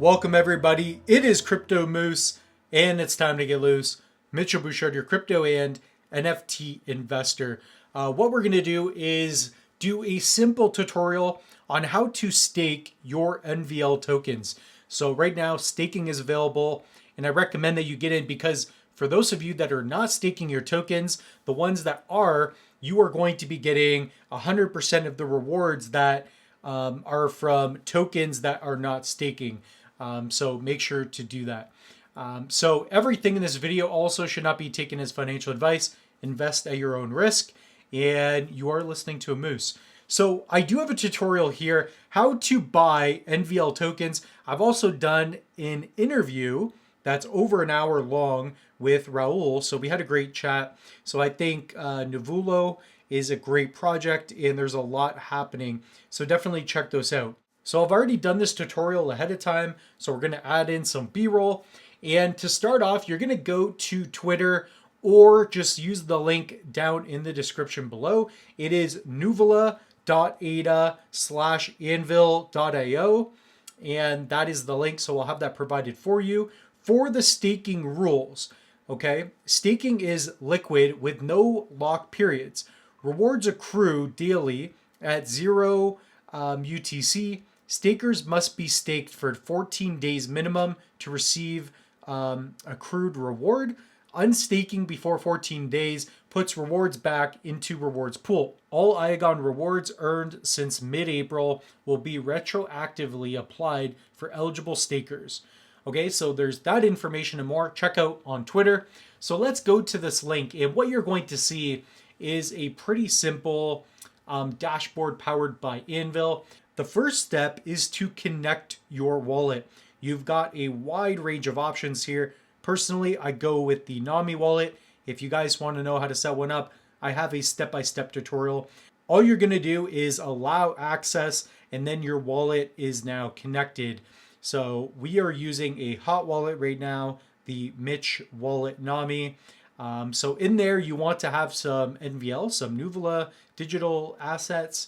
Welcome everybody. It is Crypto Moose and it's time to get loose. Mitchell Bouchard, your crypto and NFT investor. What we're going to do is do a simple tutorial on how to stake your NVL tokens. So right now staking is available and I recommend that you get in because for those of you that are not staking your tokens, the ones that are, you are going to be getting 100% of the rewards that are from tokens that are not staking. So make sure to do that. So everything in this video also should not be taken as financial advice. Invest at your own risk. And you are listening to a moose. So I do have a tutorial here how to buy NVL tokens. I've also done an interview that's over an hour long with Raul. So we had a great chat. So I think Nuvola is a great project and there's a lot happening. So definitely check those out. So I've already done this tutorial ahead of time. So we're going to add in some B-roll. And to start off, you're going to go to Twitter or just use the link down in the description below. It is nuvola.ada/anvil.io. And that is the link. So I'll have that provided for you. For the staking rules, okay? Staking is liquid with no lock periods. Rewards accrue daily at 0 UTC. Stakers must be staked for 14 days minimum to receive accrued reward. Unstaking before 14 days puts rewards back into rewards pool. All Iagon rewards earned since mid-April will be retroactively applied for eligible stakers. Okay, so there's that information and more. Check out on Twitter. So let's go to this link. And what you're going to see is a pretty simple dashboard powered by Anvil. The first step is to connect your wallet. You've got a wide range of options here. Personally, I go with the Nami wallet. If you guys want to know how to set one up, I have a step-by-step tutorial. All you're going to do is allow access and then your wallet is now connected. So we are using a hot wallet right now, the Mitch wallet Nami. So in there, you want to have some NVL, some Nuvola digital assets.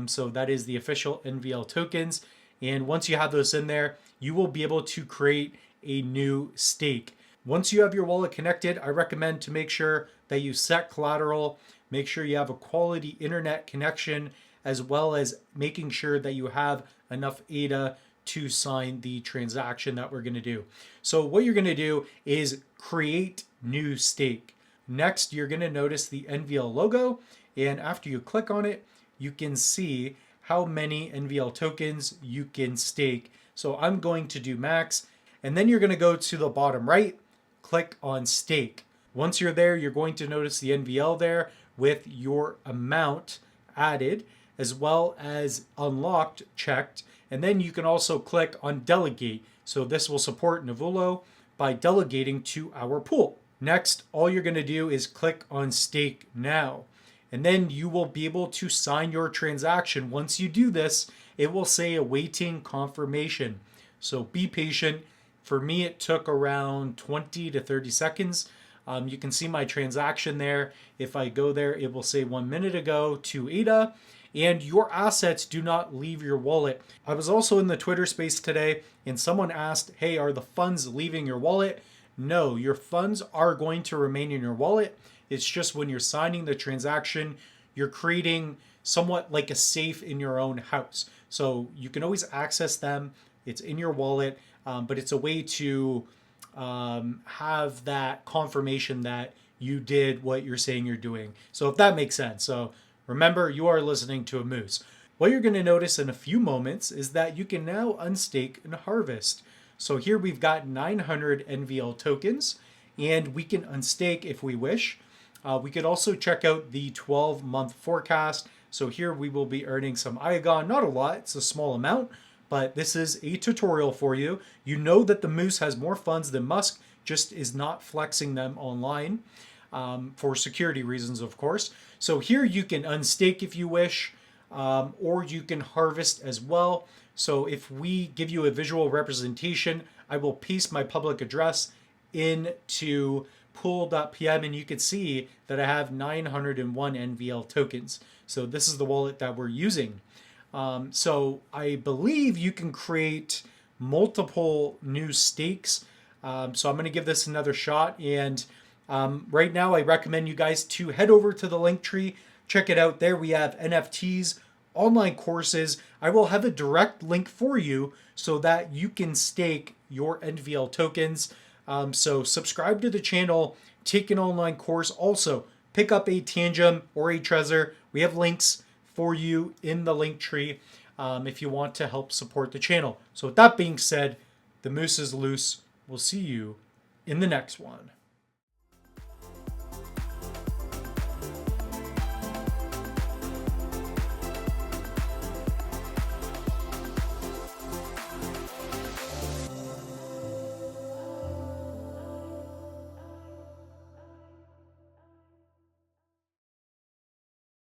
So that is the official NVL tokens. And once you have those in there, you will be able to create a new stake. Once you have your wallet connected, I recommend to make sure that you set collateral, make sure you have a quality internet connection, as well as making sure that you have enough ADA to sign the transaction that we're going to do. So what you're going to do is create new stake. Next, you're going to notice the NVL logo. And after you click on it, you can see how many NVL tokens you can stake. So I'm going to do max. And then you're going to go to the bottom right, click on stake. Once you're there, you're going to notice the NVL there with your amount added, as well as unlocked checked. And then you can also click on delegate. So this will support Nuvola by delegating to our pool. Next, all you're going to do is click on stake now. And then you will be able to sign your transaction. Once you do this, it will say awaiting confirmation. So be patient. For me, it took around 20 to 30 seconds. You can see my transaction there. If I go there, it will say 1 minute ago to ADA. And your assets do not leave your wallet. I was also in the Twitter space today and someone asked, hey, are the funds leaving your wallet? No, your funds are going to remain in your wallet. It's just when you're signing the transaction, you're creating somewhat like a safe in your own house. So you can always access them. It's in your wallet, but it's a way to have that confirmation that you did what you're saying you're doing. So if that makes sense. So remember, you are listening to a moose. What you're going to notice in a few moments is that you can now unstake and harvest. So here we've got 900 NVL tokens, and we can unstake if we wish. We could also check out the 12-month forecast. So here we will be earning some Iagon, not a lot, it's a small amount, but this is a tutorial for you. You know that the moose has more funds than Musk, just is not flexing them online. For security reasons, of course. So here you can unstake if you wish, or you can harvest as well. So if we give you a visual representation, I will paste my public address into pool.pm and you can see that I have 901 NVL tokens. So this is the wallet that we're using. So I believe you can create multiple new stakes. So I'm going to give this another shot. And right now, I recommend you guys to head over to the Linktree. Check it out there. We have NFTs, online courses. I will have a direct link for you so that you can stake your NVL tokens. So subscribe to the channel, take an online course. Also, pick up a Tangem or a Trezor. We have links for you in the Linktree if you want to help support the channel. So with that being said, the moose is loose. We'll see you in the next one.